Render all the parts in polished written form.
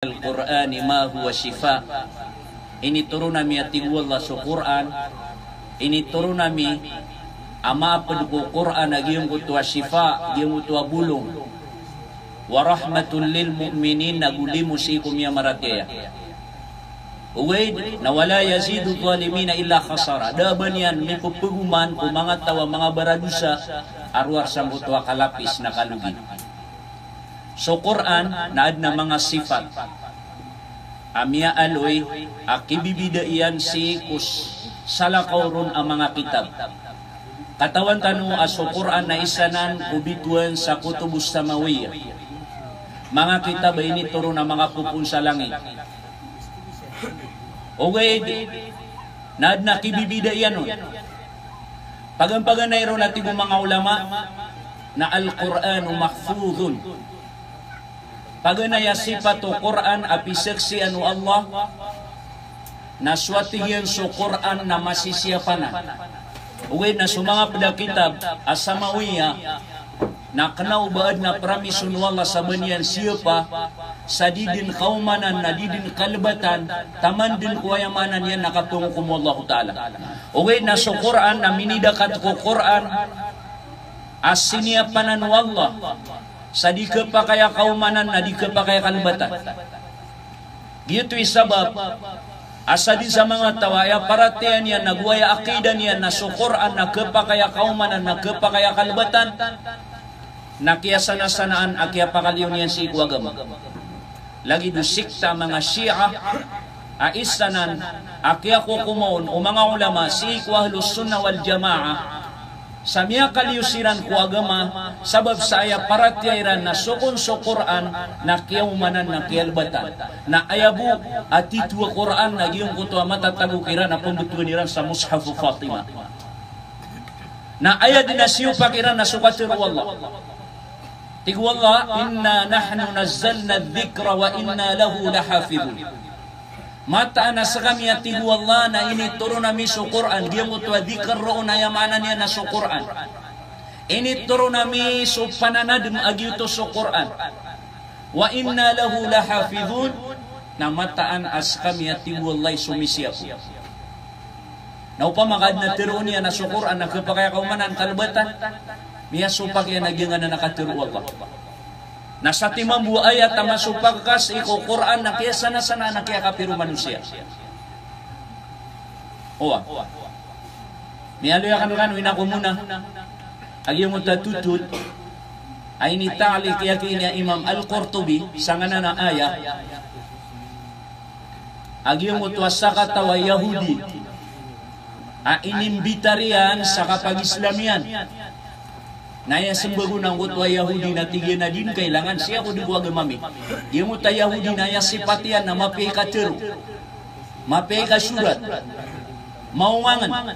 Al-Qur'ani ma huwa shifa. Ini turun nami atigwallah sa Qur'an. Ini turun nami ama pedko Qur'an agiyong kutua shifa, agiyong kutua bulong. Wa rahmatul lil mu'minin nagulimu sikum ya maratya. Uwaid na wala yazidu zalimina illa khasara. Daban yan may pupuguman kung mga tawa mga baradusa arwar sang kutua kalapis na kalugi. So Quran naad na mga sifat. Amya aloy akibibida iyan si kus salakawron ang mga kitab. Katawan tanu aso Quran na isanan kubituan sa kutubus samawiyah. Mga kitab ay ini turo na mga pupun sa langit. Okay, naad na kibibida iyan nun. Pagampagan na iro natin mga ulama na Al-Qur'anu mahfudhun. Paganaya sipato Quran apiseksi anu Allah naswatihin so Quran na masisiyapanan. Uwi na sumanga pada kitab asamawiya na kanaubaad na pramisun wala sa banyan siapa sadidin kaumanan nadidin kalbatan taman din kuwayamanan yan nakatungo kumullahu ta'ala. Uwi na so Quran na minidakat ko Quran asiniyapanan wallah sadi kepakaya kaumanan na di kepakaya kalbatan. Gitu isabab asadi sa mga tawaya paratian yan nagwaya akidan yan na sukuran na kepakaya kaumanan na kepakaya kalbatan na kiyasana-sanaan akya pakaliyon yan si ikwagam. Lagi dusikta mga Shia aisanan akya kukumaon o mga ulama si ikwahlus sunnah wal jamaah sa miya kaliyusiran ko agama sabab sa aya paratyairan na sukon so Quran na kiyaumanan na kiyalbatan na ayabu at itwa Quran na giyong kuto matatagukiran na pumbutuan niran sa Mushafu Fatima na ayad na siyo pakiran na sukatir wallah tigwallah inna nahnu nazzalna dhikra wa inna lahu lahafidun. Mata na sa kami at tigwallah na inituro nami sa Quran. Diyan mo ito adhikar roon na yamanan niya na sa Quran. Inituro nami sa pananadim agyuto sa Quran. Wa inna lahu lahafidhun na mataan as kami at tigwallah sumisiyap. Na upamagad na tiro niya na sa Quran na kapakaya kaumanan kalbatan. Miya supak yan nagyang na nakatiro Allah. Nasa timambu ayat na masupagkas iko Quran na kaya sana-sana na kaya kapiru manusia. Owa. Niyalo ya kanuran, wina ko muna. Agi mo tatutut, ay nitali kaya kanya Imam Al-Qurtubi, sa nga na ayat. Agi mo tuwasaka tawa Yahudi. Inimbitarian sa kapag-Islamian. Naya sembago ng utwa Yahudi na tigyan na din kailangan siya ko di ko agamami. Yung uta Yahudi naya sipatian na mapay ka tiro, mapay ka surat, maungangan.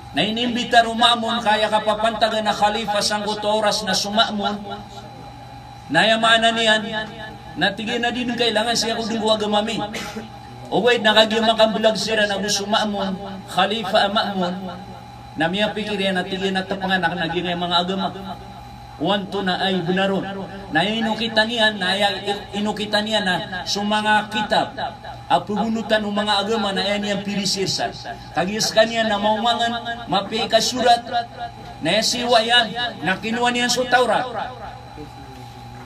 Na inimbitar umamon kaya kapapantagan na khalifa sang oras na sumamon. Naya maana niyan na tigyan na din kailangan siya ko di ko agamami. O wait, nakagimakang bulag sira na sumamon, khalifa amamon. Na miya pikirin at tigin at tapanganak naging mga agama. Wanto na ay benaron. Na inukita niya na sumanga kitab. At pugunutan ng mga agama na yan yung pirisirsan. Kagis kanya na maumangan, mapi kasurat. Na siwa yan, na kinuha niya sa Taurat.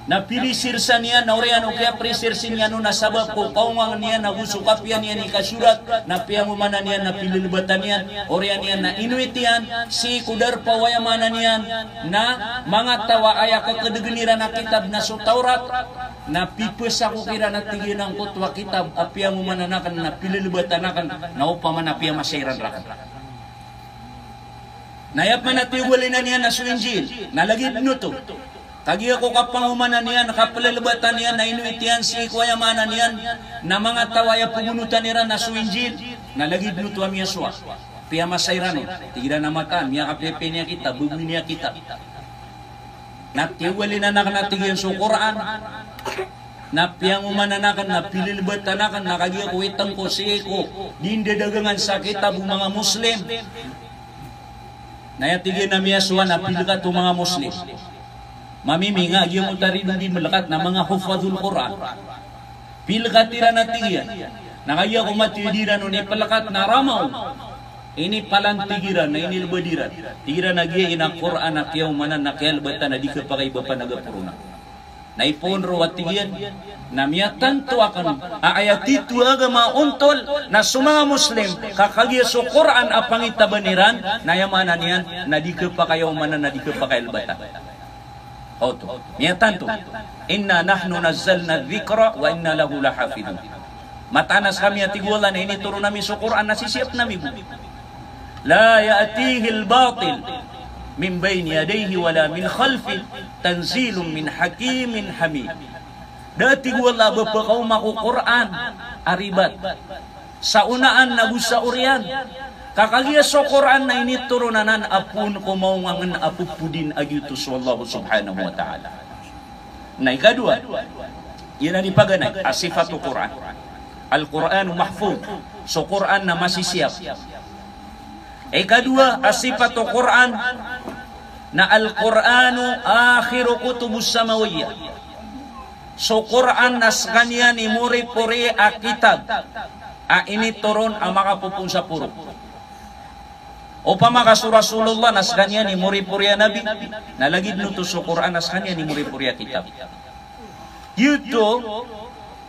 Na pirisirsan niya, na oriyan o kaya pirisirsin niya no nasabab ko, kaungang niya, na gusukap yan ni kasurat, na piyangumanan niya, na pililibatan niya, oriyan niya, na inuit yan, si kudar pawayamanan niya, na mga tawa ay kakadaginiran na kitab na sa Taurat, na pipes ako kira na tigin ang kutwa kitab, piyangumananakan, na pililibatan na upaman na piyamasairan rakan. Nayap man natiwali na niya na sa Injil, nalagid nuto. Kagi ako kapangumanan niyan, nakapalalabatan niyan, na inuit yan, si kwayamanan niyan, na mga tawaya pugunutan niyan na suinjil, nalagid nuto ang Yasua. Piya masayran, tigira na mataan, miya kapepe niya kita, bubi niya kita. Natiwali na nakanatigyan sa Quran, na piyang umananakan, na pililibatan na kagi ako itang ko, si ko, dindadagangan sa kitab mga Muslim. Nayatigyan na Yasua, na pilika itong mga Muslim. Mamimi nga, yung utari hindi malakat na mga hufadul Quran. pilkatira na tigiran. Nakaya ko matidiran ni palakat na ramaw. Ini palantigiran na ini lebediran. Tigiran na giya ina Quran na kiyaw manan na kiyal bata na di ka pakaiba pa nagapuruna. Na iponro at tigiyan na miyatan to akan ayat itu agama untol na sumanga Muslim kakagiya so Quran apangita baniran na yamanan yan na di ka pakayaw manan na di ka pakayal bata. O to, miyatan to. Inna nahnu nazzalna dhikra wa inna lahu lahafidun. Matanas kami at tigwala na ini turo namin so Quran na sisiyap namin. La ya'tihi al-batil min bayni yadayhi wala min khalfi tanzilun min hakimin hamid. Dati wala ba pa kau maku Quran aribat sa unaan na busa urian kakagiya so Quran na ini turunanan apun ko maungangan apupudin agitus wallahu subhanahu wa ta'ala. Na ikadua yan ang ipaganay asifatu Quran. Al-Quranu mahfud so Quran na masisiyap. Ikadua, asifatu Quran na Al-Quranu akhiru kutubus samawiyah. So Quran nas kanya ni muri-puri a kitab. Ini turun ang makapupun sa puro. Upama ka Rasulullah nas kanya ni muri-puri a nabi. Nalagid nuto so Quran nas kanya ni muri-puri a kitab. Yuto,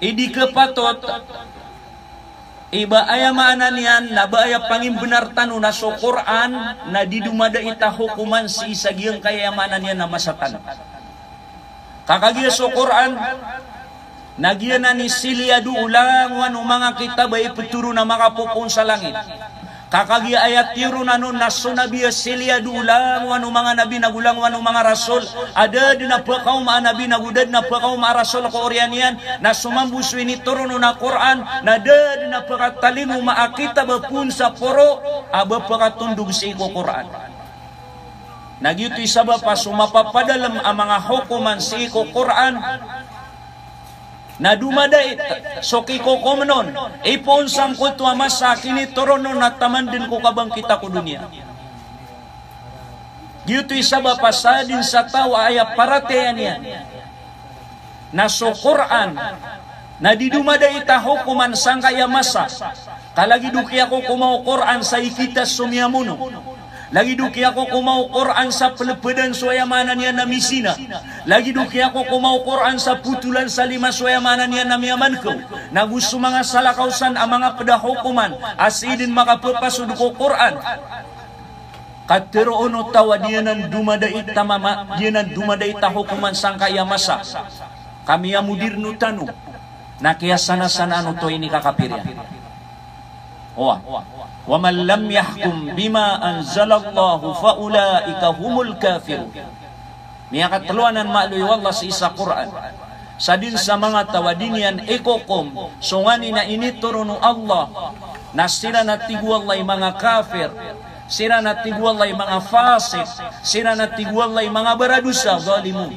idi kepatot iba aya maanan yan na ba aya pangin benar tanu na so Quran na didumada ita hukuman si isagiang kayamanan yan na masatan. Kakagiya so Quran nagiya na ni siliadu ulang wano mga kitab ay peturo na makapupun sa langit. Kakagiya ayat tiru na nun naso nabiya siliadu ulang wano mga nabi nagulang wano mga rasul. Ada din na pakaw mga nabi nagudad na pakaw mga rasul ko orian yan na sumambuso ini turun na Quran na ada din na pakatalingo maakita bapun sa poro aba pakatundog sa iko Quran. Nagyuto isaba pa sumapapadalam ang mga hukuman sa iko Quran na dumaday so kiko komenon ipon sangkot wa masakin itorono na taman din ko kabang kita ko dunia. Gitu isaba pasadin sa tawa aya paratean yan na so Quran na didumaday ita hukuman sangkaya masa kalagi duki ako kumao Quran sa ikita sumiamuno. Lagi duki ako kumau Quran sa pelepedan suayamanan yan na misina. Lagi duki ako kumau Quran sa putulan sa lima suayamanan yan na miyaman ko. Nagusto mga salakausan ang mga pedahukuman. Asidin makapapasod ko Quran. Kateroon o tawa diyan ang dumadait tamama. Diyan ang dumadait hukuman sang kaya masa. Kami amudir no tanu. Na kaya sana-sana ano to ini kakapiryan. Owa. وَمَنْ لَمْ يَحْكُمْ بِمَا أَنْزَلَ اللَّهُ فَأُولَٰئِكَ هُمُ الْكَافِرُونَ. Miya katluanan maaluy wallah sa isa Quran. Sa din sa mga tawadinian ekokom, sungani na inituruno Allah, na sila na tigwalay mga kafir, sila na tigwalay mga fasik, sila na tigwalay mga baradusa, zalimun.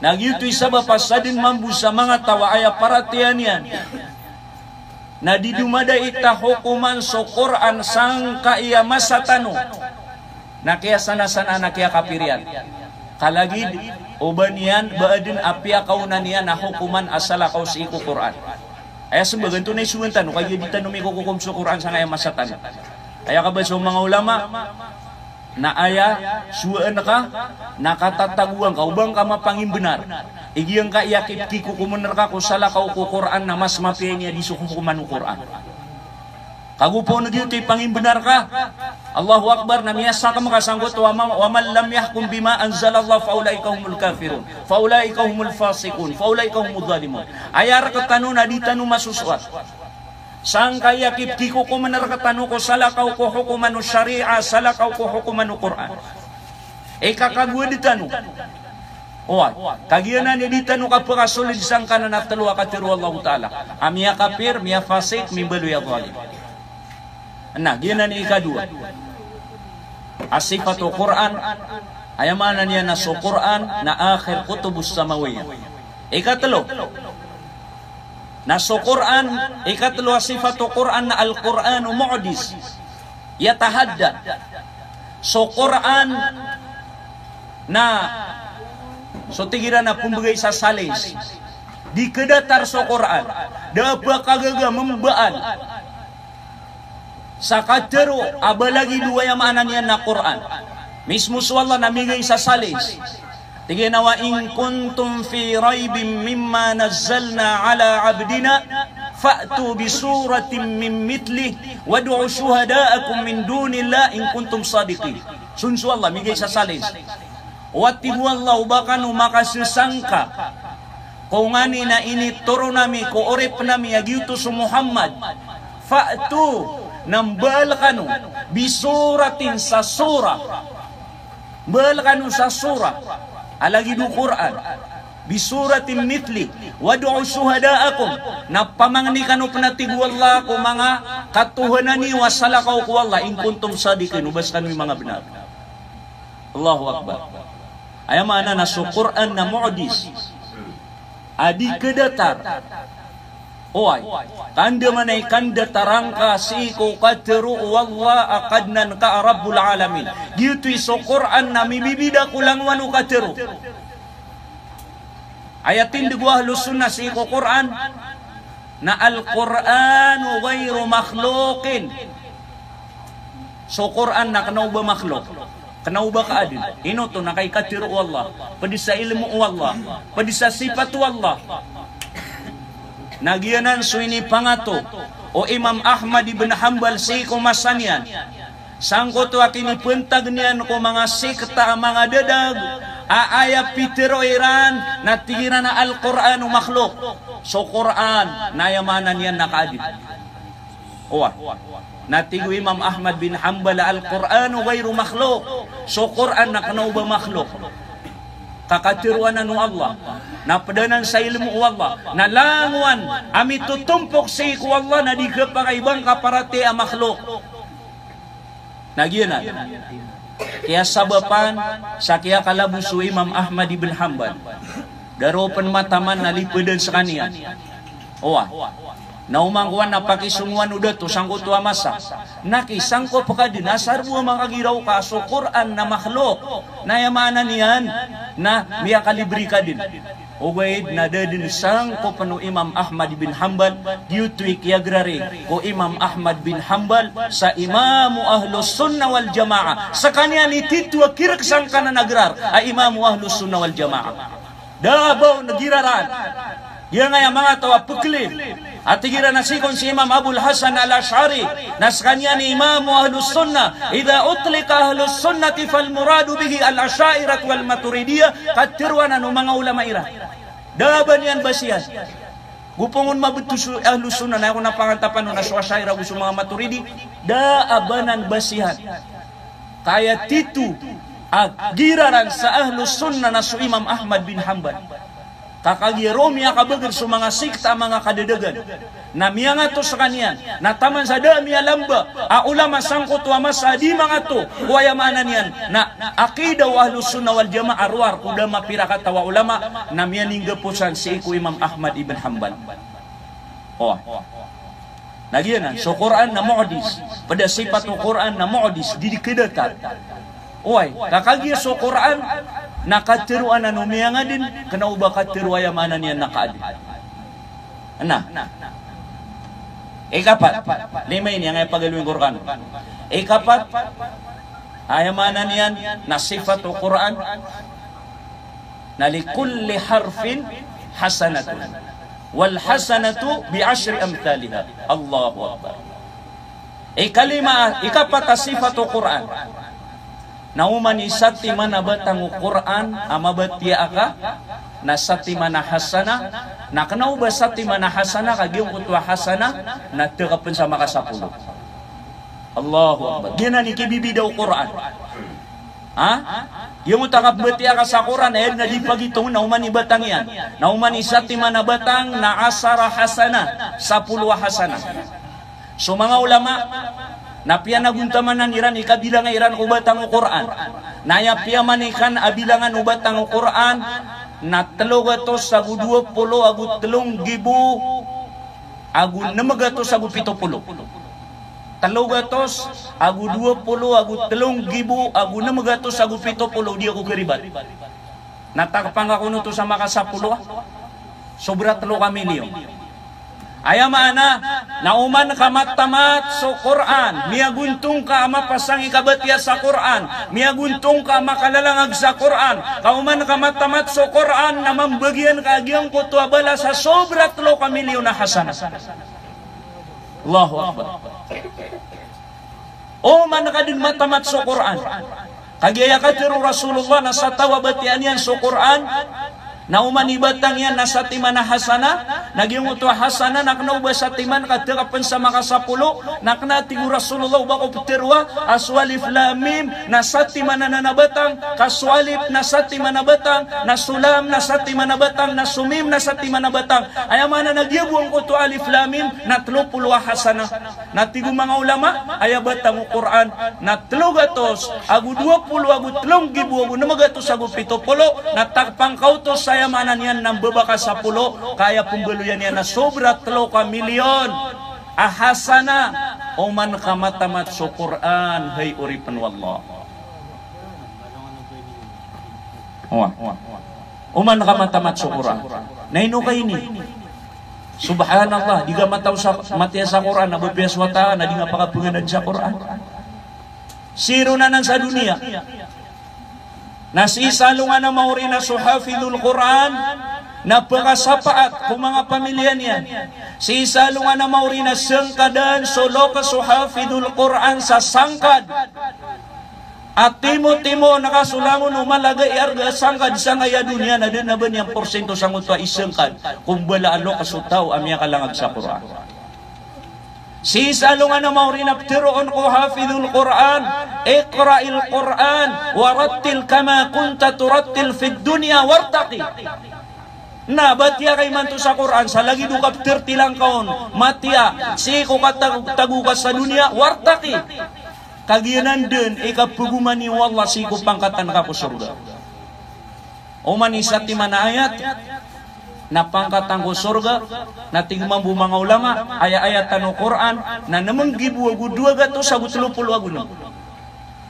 Nagyuto'y sabapa sa din mambu sa mga tawa aya paratian yan, na didumada ita hukuman so Quran sang kaya masatano na kaya sana-sana na kaya kapirian kalagid ubanian baadin apia kaunan niya na hukuman asala kau si iku Quran ay sembagan tunay suwentan kaya di tanong may kukukum so Quran sang kaya masatano kaya kabad so mga ulama na aya suwaan ka nakatataguan ka ubang ka mapangin benar igiyang ka yakip kiku kumuner ka kusala ka uku Quran na mas mapiya niya di sukukuman u Quran kagupo na dito pangin benar ka Allahu Akbar na miyasa ka makasanggot wa man lam yahkum bima anzalallah faulaika humul kafirun faulaika humul fasikun faulaika humul zalimun ayar katanu na di tanu masuswat sang kaya kiptiko ko manarkatano ko salakaw ko hukumanu syariah salakaw ko hukumanu Quran kakagwa ditano owa kagianan ni ditano kapag asulid sang kanan at talwa katiru Allah ta'ala amia kapir mia fasik mimbalu ya zalim nah gianan ni ikadua asifatu Quran ayamanan niya na so Quran na akhir kutubus samawiyah ikatlo na so Quran ikatlo sifatu Quran na al-Quranu mu'jiz yatahadda so Quran na so tigira na pumbagay sa salis di kedatar so Quran dapat kagaga membaan sakatero abalagi dua yang mana niyan na Quran mismo Allah namigay sa salis tigina wa in kuntum fi raibin mimma nazzalna ala abdina fa'tu bi suratin min mithlih wad'u syuhada'akum min dunillah in kuntum sadiqin. Sunsu Allah migay sa salis watibu Allah bakanu makasasangka kung ngani na ini turo nami ko orip nami agiutos Muhammad fa'tu nambal kanu bisuratin sa surah bal kanu sa surah alagi du Quran bisuratin mitli wad'u syuhada'akum na pamangni kanu penatigu Allah ko mga katuhanani wasalakaw ko Allah in kuntum sadiqin ubas kanu mga benar. Allahu Akbar. Ayamana na sa Quran na mu'jiz adi kedatar oy kanda manay kanda tarangka si ko katru wallah aqadnan ka rabbul alamin gitu iso Quran na mibibida kulang wanu katru ayatin digwa ahlus sunnah si ko Quran na al-Qur'anu ghairu makhluqin so Quran na kanaw ba makhluk kanaw ba kaadil ino to na kay katru wallah padi sa ilmu wallah padi sa sifat wallah. Nagianan suini pangato o Imam Ahmad ibn Hanbal si kumasanian sangko to akini pentag niyan ko mga sikta mga dadag aaya pitero iran na tigiran na Al-Qur'anu makhluk so Quran nayamanan yan nakadit owa natigo Imam Ahmad bin Hanbal Al-Qur'anu ghairu makhluk so Quran na kanaw ba makhluk kakatiruan na Allah na padanan sa ilmu Allah na languan ami tutumpok sa iku Allah na di kapakaibang kaparate ang makhluk nagyanan kaya sabapan sa kaya kalabuso Imam Ahmad ibn Hanbal daro panmataman na lipadan sa kaniya owa naumangkuan na pakisungwan udah to sangko tua masa nakisangko pakadin asar buwa makagiraw ka so Quran na makhluk na yamanan niyan na miya kalibri ka din ugaid na dadin sangko panu Imam Ahmad bin Hanbal diutwi kiyagrari ko Imam Ahmad bin Hanbal sa imamu ahlus sunnah wal jamaah sa kanya ni titwa kirak sangka na nagrar ay imamu ahlus sunnah wal jamaah dabaw nagiraran yan nga yung mga tawa puklin at tigira na sikon si Imam Abul Hasan al-Ash'ari nas kanya ni Imam Ahlus Sunnah idha utlika Ahlus Sunnati fal muradu bihi al-Ash'airat wal Maturidiyah katirwan ano mga ulama ira daban yan basihan gupungon mabutus Ahlus Sunnah na ako napangantapan no na so Ash'aira gusto mga Maturidi daabanan basihan kaya titu agiraran sa Ahlus Sunnah na so Imam Ahmad bin Hanbal kakagiro miya kabagal sa mga sikta mga kadadagan na miya nga to sa kanyan na taman sa da miya lamba a ulama sangkot wa masa di mga to kuwayamanan yan na akida wa Ahlus Sunnah wal Jamaah arwar kuda mapirakat tawa ulama na miya ninggapusan si iku Imam Ahmad ibn Hanbal nagyanan so Quran na mu'jiz pada sifat o Quran na mu'jiz di kedatar oy kakagir so Quran nakatiruan na numiya nga din kanao ba katiruan yamanan yan nakaadin ikapat lima ini yang ay pagaluin Quran ikapat ayamanan yan na sifat o Quran na likulli harfin hasanatun wal hasanatu bi ashri amthaliha Allahu Akbar ikalima ikapat sifat o Quran nauman isati mana batang Quran amabatia aka nasati mana hasana na kanau basati mana hasana kagiung kutwa hasana na tekapen sama kasapulo Allahu Akbar gina ni kibibi daw Quran yung utakap batia ka sa Quran ay na di pagitong nauman ibatang yan nauman isati mana batang na asara hasana 10 hasana so mga ulama napia naguntamanan iran ikabilang iran ubatang Quran naya pia manikan abilangan ubatang Quran na 300 agu 20 agu 3,000 agu 600 agu 70 300 agu 20 agu 3,000 agu 600 agu 70 dia ko keribat natakpang ako no to sa maka 10 sobra 3 ka milyon. Aya mana nauman ka matamat so Quran, miaguntong ka mapasang ikabatia sa Quran, miaguntong ka makalalangag sa Quran, kauman ka matamat so Quran na mambagyan ka agyang kutwa bala sa sobra 3 ka milyon na hasanah. Allahu Akbar. O man ka din matamat so Quran, kagaya ka tiro Rasulullah na sa tawabatian yan so Quran, na umanibatang yan nasa timan na hasana, naging utwa hasana, naknauba sa timan, katirapan sa makasapulo, naknating Rasulullah, bako putirwa, aswalif lamim, nasa timan na nanabatang, kaswalif nasa timan na batang, nasulam nasa timan na batang, nasumim nasa timan na batang, ayamana nagyabuang ko to alif lamim, natlo pulwa hasana, natigo mga ulama, ayabatang Quran, natlo gatos, agu 20, agu 3 gibu, agu namagatos, agu 70, natakpang kautos sa yamanan yan ng babaka sa pulo, kaya pumbaluyan yan na sobra 3 ka milyon. Ahasana o man kamatamat so Quran, hay uripan wallah. O man kamatamat so Quran. Naino kayo ni? Subhanallah, di ka mataw sa matya sa Quran, nababiyas wata, na di nga pakapunganan sa Quran. Zero na nang sa dunia. Nasisalo nga na mauri na suhafidul Quran, napakasapaat kung mga pamilya niyan. Sisalo nga na mauri na sangkadan, solo ka suhafidul Quran sa sangkad. At timo-timo nakasulangon umalaga iarga sangkad sa ngaya dunia na din na ba niyang porsyento sa ngutwa isangkad kung balaalo kasutaw amya kalangag sa Quran. Sisalo nga na mauri na ptiroon ko hafidul Quran, iqra'il Quran, warattil kama kunta turattil fid dunya wartaqi. Na batya kay manto sa Quran, sa lagi dukap 30 lang kaon, matya, si ko katagukas sa dunya, wartaqi. Kagiyanan din, ikapuguman ni wallah, si ko pangkatan ka po surga. O manisa ti manayat, na pangkatang ko surga, na tingmambu mga ulama, aya-ayatan o Quran, na namang gibuwagu 2 gato sa 30 agunom.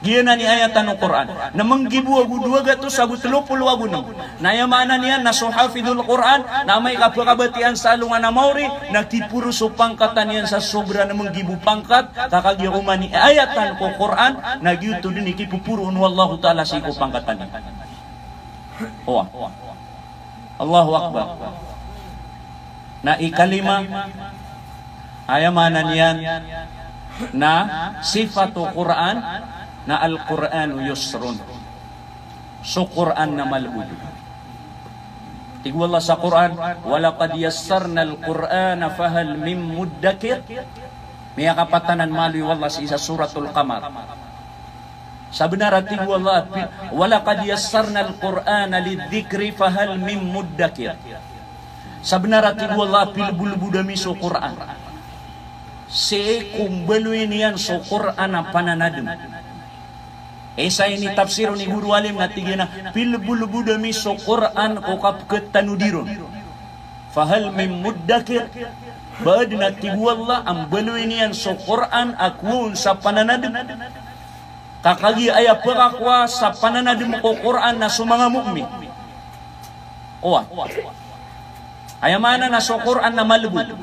Giyan ni ayatan o Quran, namang gibuwagu 2 gato sa 30 agunom. Nayamanan niya, na suhafidul Quran, na may kapakabatian sa alungan na mauri, na kipuro so pangkatan niyan sa sobra namang gibu pangkat, kakagyakuman ni ayatan ko Quran, na giyuto din ikipupuroon, wallahu ta'ala si ko pangkatan niya. Owa. Allahu Akbar. Na ikalima, ayamanan yan na sifatu Quran, na al-Quranu yusrun. So Quran na malbud. Tigwala sa Quran, walaqad yassarna al-Qur'ana fahal mim muddakir. May kapatanan mali wallah sa isa suratul Qamar. Sabenarnya tigwala walaqad yassarna al-Qur'ana lidzikri fahal mim muddakir. Sabenarnya tigwala pilbulbudami so Quran. Se kumbeluin yan so Quran ang pananadum. Esa ini tafsir ni guru alim natigina pilbulbudami so Quran ko kapket tanudiron. Fahal mim muddakir. Baad na tigwala ang beluin yan so Quran akwun sa pananadum. Kakagi ay pagkakwa sa pananadim ko Quran na sumanga mu'min. Owa. Ayamana na so Quran na malbud.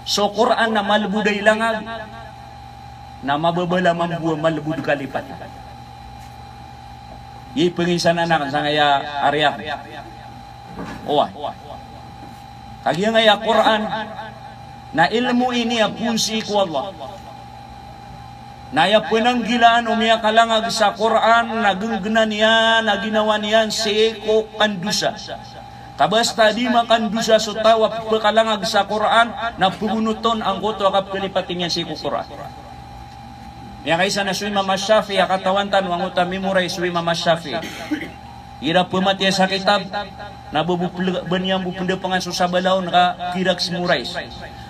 So Quran na malbud ay langag na mababala mambuwa malbud kalipat. Yi pengisan anak sa ngaya Arya. Owa. Kagi ngaya Quran na ilmu ini apunsi ko Allah. Naya penanggilaan umiya kalangag sa Quran, nagenggenan yan, naginawan yan, seko kandusa. Kabasta di makandusa so tawap pekalangag sa Quran, na pugunuton ang koto akap kalipatin yan seko Quran. Yang kaisa na suwi Mama Shafi, akatawantan, wanguta memoray suwi Mama Shafi. Ira pematya sa kitab, nabubunyang bupundapangan susabalaw, nakakirak simurais.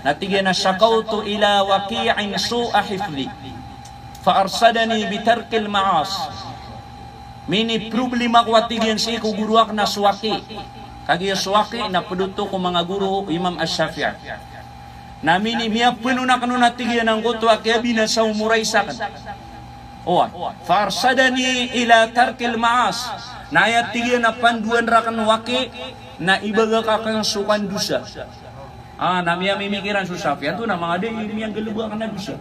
Natigyan na syakautu ila waqi'in su'a hifli. Faarsadani bitarkil ma'as. Mini problema ko atigyan si ko guruak na suwaki. Kagi suwaki na peduto ko mga guru Imam Ash-Shafi'i. Na mini miya puno na kanu natigyan ang kuto akya binasa umuraysakan. farsadani ila tarkil ma'as. Na ayat 3 na panduan rakan waki na ibaga kakang sukan dusa. Nami mimikiran Susafian tu na mga ada yang gelebak na dusa.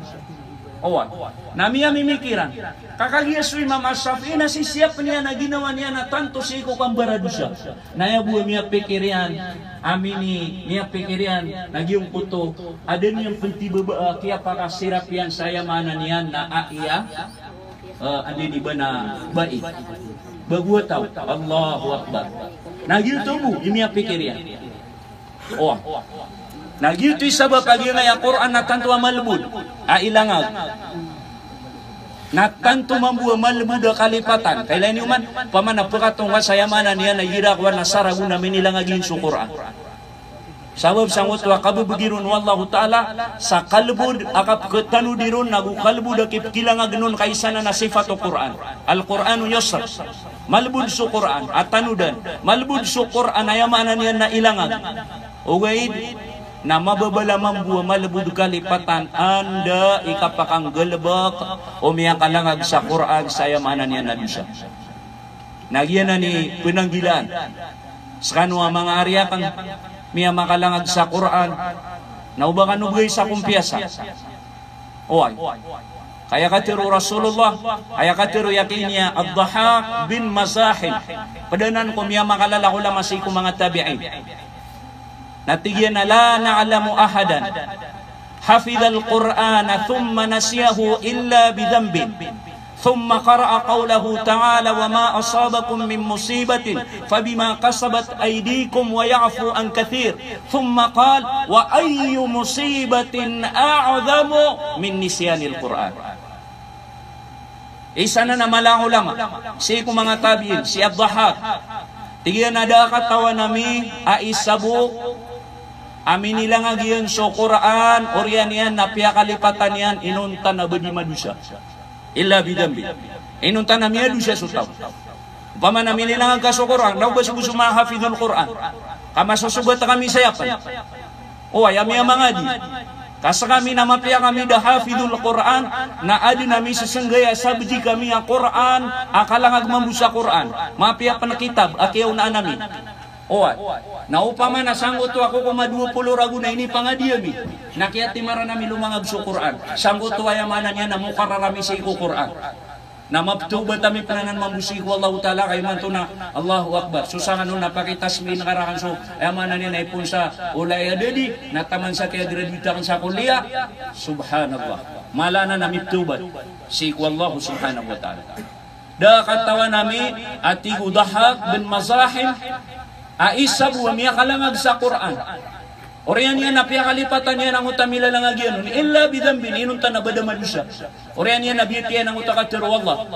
Nami mimikiran. Kakagya su Imam As-Syafi'i na sisiap niya na ginawa niya na tanto si ko kambara dusa. Naya buwa miya pikirian, amini miya pikirian, nagyong puto, ada niyang pentibaba, kaya pakasirapian saya mana niyan na aiya, ada di bana baik. Bagua tahu, Allahu Akbar. Nagyuto mo, imiya pikirian. Nagyuto sabab pagi ngaya Quran na tanto malbud, ailangag. Natanto mambuwa malbuda kalipatan. Kailan ni uman, pamana pagkatong kasayamanan niya na yirakwa na saragun na minilangagin sa Quran. Sabab sangot wa kabubugirun wallahu ta'ala sa kalbud akap ketanu dirun nagu kalbud akip kilangag nun kaisana na sifat o Quran. Al-Quranu yusr. Malbud su Quran atanudan. Malbud su Quran ayamanan niya na ilangag. Ugaid na mababala mambuwa malbud kalipatan anda ikapakang gelebak o miyakalangag sa Quran sa ayamanan niya na dusa. Nagyan na ni penanggilan. Sekanwa mga arya kang miya makalangag sa Quran na ubakan ubay sa kumpiasa. Kaya katiru Rasulullah, kaya katiru yakinya Ad-Dhahak bin Mazahim. Padanan ko miya makalala ko lamang sa mga tabi'in. Natigyan na la na'alamu ahadan hafidhal Qur'ana thumma nasiyahu illa bidhanbin. ثم قرأ قوله تعالى وما أصابكم من مصيبة فبما كسبت أيديكم ويعفو عن كثير ثم قال وأي مصيبة أعظم من نسيان القرآن. Isa na malang ulama si ko mga tabiin si Ad-Dhahak tigyan na da katawa nami aisabu amin nila nga giyon so Quran oryan yan napya kalipatan yan inunta na badi madusa illa bidambi. Inunta na miya siya sutaw. Pamana minilangan ka sa Quran, daw ba subuso mahafidul Quran? Kamasusubat kami sayapan. Ayami ang mga di. Kasa kami na mapya kami da hafidul Quran, na adi nami sasanggaya sabdi kami ang Quran, akalangag mamusa Quran. Mapya pa na kitab, akiyaw na namin. Naupama na sanggot to ako kuma 20 ragu na ini pangadiami. Nakiati mara nami lumangag sa Quran. Sanggot to ayamanan niya na mukararami sa iko Quran. Na maptubat kami pananan mamusik wallahu ta'ala kay man to na Allahu Akbar. Susangan nun napakitasmi na karakan so ayamanan niya na ipon sa ulay adedi. Nataman sa kaya graduitakan sa kuliah. Subhanallah. Malana na miptubat. Si wallahu subhanahu wa ta'ala. Da katawa nami atiku Dhahak bin Mazahim. Aisa buwa miya kalangag sa Quran. Oriyan niya napiya kalipatan niya ng utamila lang agyan. Illa bidambin inunta na badamadusa. Oriyan niya nabiyat niya ng utakatiru Allah.